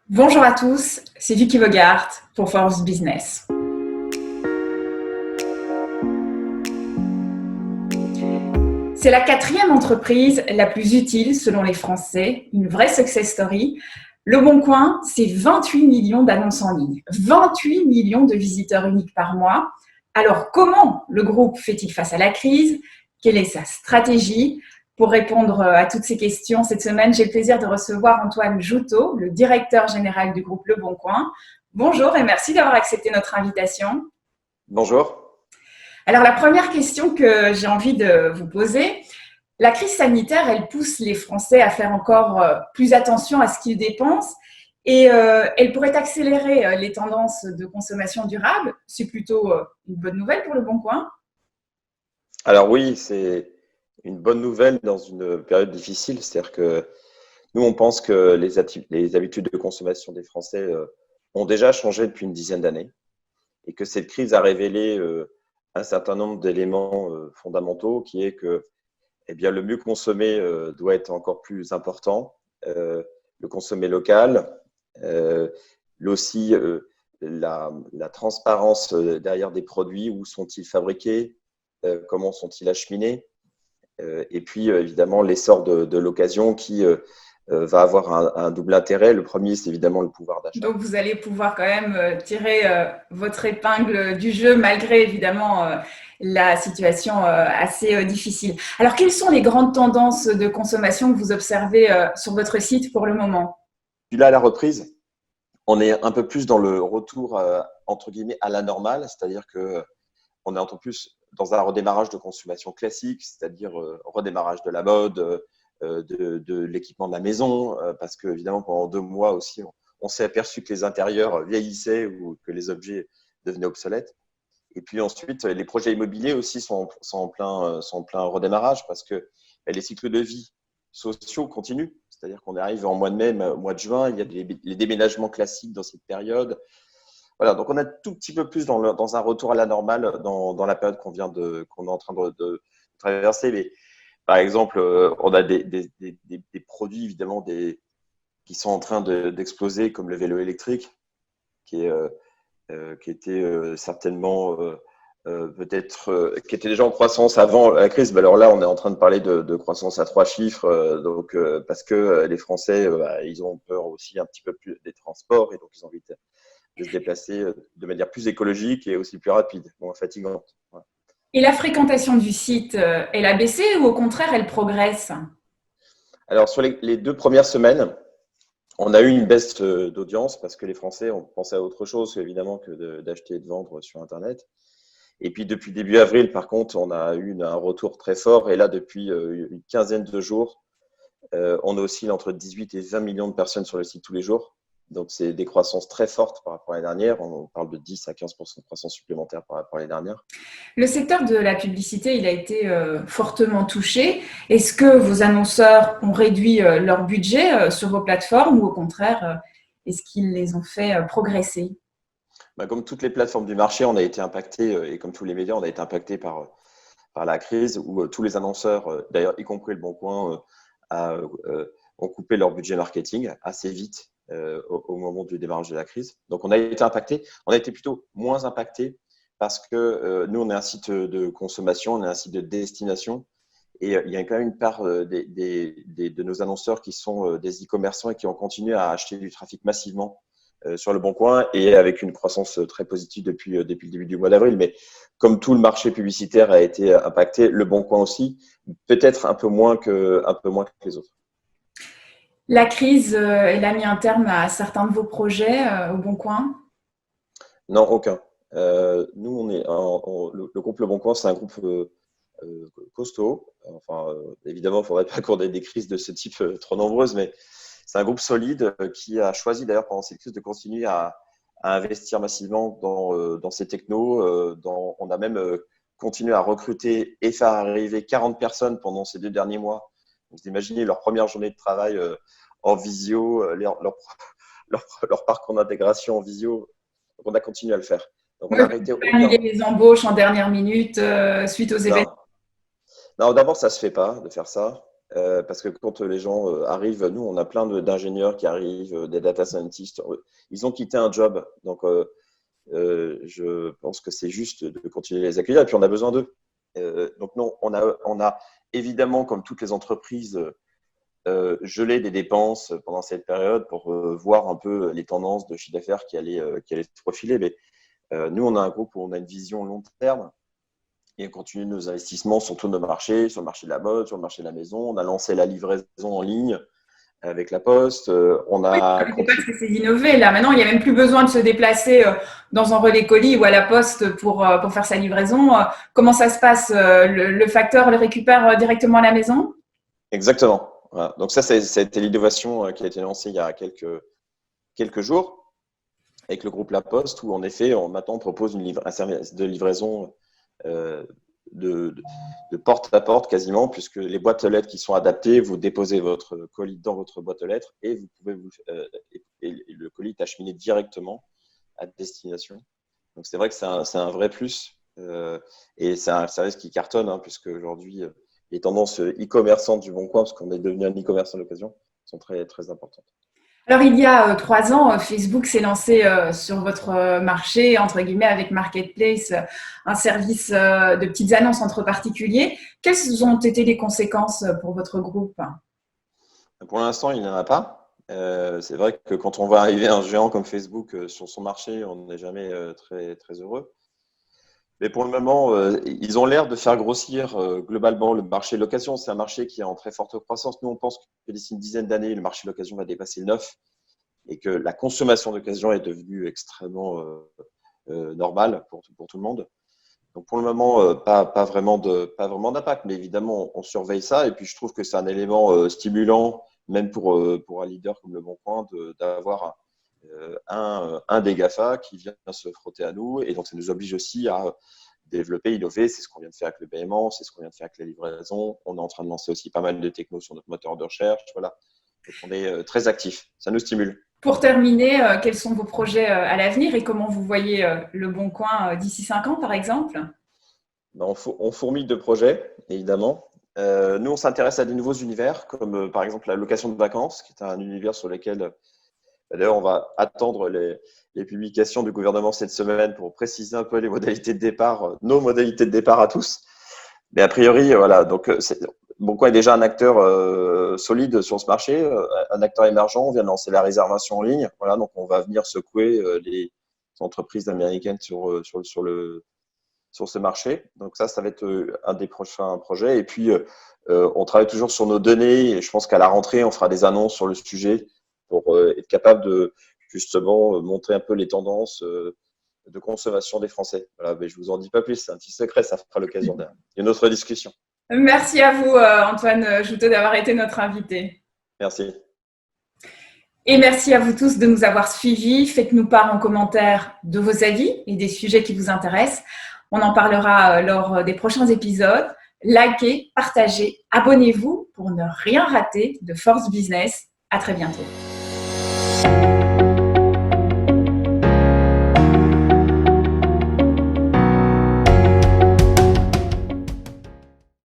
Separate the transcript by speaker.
Speaker 1: Bonjour à tous, c'est Vicky Bogart pour Force Business. C'est la quatrième entreprise la plus utile selon les Français, une vraie success story. Le Bon Coin, c'est 28 millions d'annonces en ligne, 28 millions de visiteurs uniques par mois. Alors comment le groupe fait-il face à la crise? Quelle est sa stratégie? Pour répondre à toutes ces questions, cette semaine, j'ai le plaisir de recevoir Antoine Joutot, le directeur général du groupe Le Bon Coin. Bonjour et merci d'avoir accepté notre invitation.
Speaker 2: Bonjour.
Speaker 1: Alors, la première question que j'ai envie de vous poser, la crise sanitaire, elle pousse les Français à faire encore plus attention à ce qu'ils dépensent et elle pourrait accélérer les tendances de consommation durable. C'est plutôt une bonne nouvelle pour Le Bon Coin.
Speaker 2: Alors oui, c'est une bonne nouvelle dans une période difficile. C'est-à-dire que nous, on pense que les habitudes de consommation des Français ont déjà changé depuis une dizaine d'années et que cette crise a révélé un certain nombre d'éléments fondamentaux qui est que eh bien, le mieux consommer doit être encore plus important, le consommer local, euh, aussi la transparence derrière des produits, où sont-ils fabriqués, comment sont-ils acheminés, et puis évidemment l'essor de l'occasion qui va avoir un double intérêt. Le premier, c'est évidemment le pouvoir d'achat.
Speaker 1: Donc, vous allez pouvoir quand même tirer votre épingle du jeu malgré évidemment la situation assez difficile. Alors, quelles sont les grandes tendances de consommation que vous observez sur votre site pour le moment?
Speaker 2: Puis là, à la reprise, on est un peu plus dans le retour, entre guillemets, à la normale, c'est-à-dire que on est un peu plus dans un redémarrage de consommation classique, c'est-à-dire redémarrage de la mode, de l'équipement de la maison, parce que évidemment pendant 2 mois aussi, on s'est aperçu que les intérieurs vieillissaient ou que les objets devenaient obsolètes. Et puis ensuite, les projets immobiliers aussi sont en plein redémarrage parce que les cycles de vie sociaux continuent. C'est-à-dire qu'on arrive en mois de mai, mois de juin, il y a les déménagements classiques dans cette période. Voilà, donc on a tout petit peu plus dans un retour à la normale dans la période qu'on est en train de traverser. Mais, par exemple, on a des produits évidemment qui sont en train d'exploser, comme le vélo électrique, qui était certainement peut-être qui était déjà en croissance avant la crise. Mais alors là, on est en train de parler de croissance à 3 chiffres, parce que les Français, ils ont peur aussi un petit peu plus des transports et donc ils ont envie de se déplacer de manière plus écologique et aussi plus rapide, moins fatigante. Voilà.
Speaker 1: Et la fréquentation du site, elle a baissé ou au contraire, elle progresse?
Speaker 2: Alors, sur les 2 premières semaines, on a eu une baisse d'audience parce que les Français ont pensé à autre chose, évidemment, que d'acheter et de vendre sur Internet. Et puis, depuis début avril, par contre, on a eu un retour très fort. Et là, depuis une quinzaine de jours, on oscille entre 18 et 20 millions de personnes sur le site tous les jours. Donc, c'est des croissances très fortes par rapport à l'année dernière. On parle de 10 à 15% de croissance supplémentaire par rapport à l'année dernière.
Speaker 1: Le secteur de la publicité, il a été fortement touché. Est-ce que vos annonceurs ont réduit leur budget sur vos plateformes ou au contraire, est-ce qu'ils les ont fait progresser?
Speaker 2: Comme toutes les plateformes du marché, on a été impacté, et comme tous les médias, on a été impacté par la crise, où tous les annonceurs, d'ailleurs y compris Le Bon Coin, ont coupé leur budget marketing assez vite au moment du démarrage de la crise. Donc on a été impacté. On a été plutôt moins impacté parce que nous, on est un site de consommation, on est un site de destination. Et il y a quand même une part de nos annonceurs qui sont des e-commerçants et qui ont continué à acheter du trafic massivement sur Le Bon Coin et avec une croissance très positive depuis le début du mois d'avril. Mais comme tout le marché publicitaire a été impacté, Le Bon Coin aussi, peut-être un peu moins que les autres.
Speaker 1: La crise, elle a mis un terme à certains de vos projets au Bon Coin.
Speaker 2: Non, aucun. Nous, le groupe Le Bon Coin, c'est un groupe costaud. Enfin, évidemment, il ne faudrait pas qu'on ait des crises de ce type trop nombreuses, mais c'est un groupe solide qui a choisi d'ailleurs pendant cette crise de continuer à investir massivement dans ces technos. On a même continué à recruter et faire arriver 40 personnes pendant ces 2 derniers mois. Donc, vous imaginez leur première journée de travail en visio, leur parcours d'intégration en visio. Donc, on a continué à le faire. Donc, on
Speaker 1: Oui,
Speaker 2: n'a
Speaker 1: vous
Speaker 2: arrêté
Speaker 1: pouvez pas annuler
Speaker 2: aucun.
Speaker 1: les embauches en dernière minute suite aux événements.
Speaker 2: Non, non, d'abord, ça se fait pas de faire ça. Parce que quand les gens arrivent, nous, on a plein d'ingénieurs qui arrivent, des data scientists. Ils ont quitté un job. Donc, je pense que c'est juste de continuer à les accueillir. Et puis, on a besoin d'eux. Donc, non, on a évidemment, comme toutes les entreprises, gelé des dépenses pendant cette période pour voir un peu les tendances de chiffre d'affaires qui allaient se profiler. Mais nous, on a un groupe où on a une vision long terme. Et on continue nos investissements sur tous nos marchés, sur le marché de la mode, sur le marché de la maison. On a lancé la livraison en ligne avec la Poste. On
Speaker 1: Oui,
Speaker 2: a
Speaker 1: je ne sais pas que c'est innové. Là, maintenant, il n'y a même plus besoin de se déplacer dans un relais colis ou à la Poste pour faire sa livraison. Comment ça se passe? Le facteur le récupère directement à la maison?
Speaker 2: Exactement. Voilà. Donc ça a été l'innovation qui a été lancée il y a quelques jours avec le groupe La Poste, où en effet, maintenant, on propose un service de livraison de porte à porte quasiment, puisque les boîtes aux lettres qui sont adaptées, vous déposez votre colis dans votre boîte aux lettres et vous pouvez et le colis est acheminé directement à destination. Donc c'est vrai que c'est un vrai plus et c'est un service qui cartonne, hein, puisque aujourd'hui les tendances e-commerçantes du Bon Coin, parce qu'on est devenu un e-commerçant d'occasion, sont très très importantes.
Speaker 1: Alors, il y a 3 ans, Facebook s'est lancé sur votre marché, entre guillemets, avec Marketplace, un service de petites annonces entre particuliers. Quelles ont été les conséquences pour votre groupe?
Speaker 2: Pour l'instant, il n'y en a pas. C'est vrai que quand on voit arriver un géant comme Facebook sur son marché, on n'est jamais très, très heureux. Mais pour le moment, ils ont l'air de faire grossir globalement le marché de l'occasion. C'est un marché qui est en très forte croissance. Nous, on pense que d'ici une dizaine d'années, le marché de l'occasion va dépasser le neuf et que la consommation d'occasion est devenue extrêmement normale pour tout le monde. Donc pour le moment, pas vraiment d'impact, mais évidemment, on surveille ça. Et puis je trouve que c'est un élément stimulant, même pour un leader comme Le Bon Coin, d'avoir un des GAFA qui vient se frotter à nous. Et donc ça nous oblige aussi à développer, innover. C'est ce qu'on vient de faire avec le paiement, c'est ce qu'on vient de faire avec la livraison. On est en train de lancer aussi pas mal de technos sur notre moteur de recherche. Voilà. Donc on est très actifs. Ça nous stimule.
Speaker 1: Pour terminer, quels sont vos projets à l'avenir et comment vous voyez Le Bon Coin d'ici 5 ans, par exemple?
Speaker 2: Ben, on fourmille de projets, évidemment. Nous, on s'intéresse à des nouveaux univers, comme par exemple la location de vacances, qui est un univers sur lequel, d'ailleurs, on va attendre les publications du gouvernement cette semaine pour préciser un peu les modalités de départ, nos modalités de départ à tous. Mais a priori, voilà. Donc, Boncoin est déjà un acteur solide sur ce marché, un acteur émergent. On vient de lancer la réservation en ligne. Voilà, donc on va venir secouer les entreprises américaines sur ce marché. Donc ça va être un des prochains projets. Et puis, on travaille toujours sur nos données. Et je pense qu'à la rentrée, on fera des annonces sur le sujet pour être capable de justement montrer un peu les tendances de consommation des Français. Voilà, mais je vous en dis pas plus, c'est un petit secret, ça fera l'occasion d'une autre discussion.
Speaker 1: Merci à vous, Antoine Joutot, d'avoir été notre invité.
Speaker 2: Merci.
Speaker 1: Et merci à vous tous de nous avoir suivis. Faites-nous part en commentaire de vos avis et des sujets qui vous intéressent. On en parlera lors des prochains épisodes. Likez, partagez, abonnez-vous pour ne rien rater de Force Business. À très bientôt.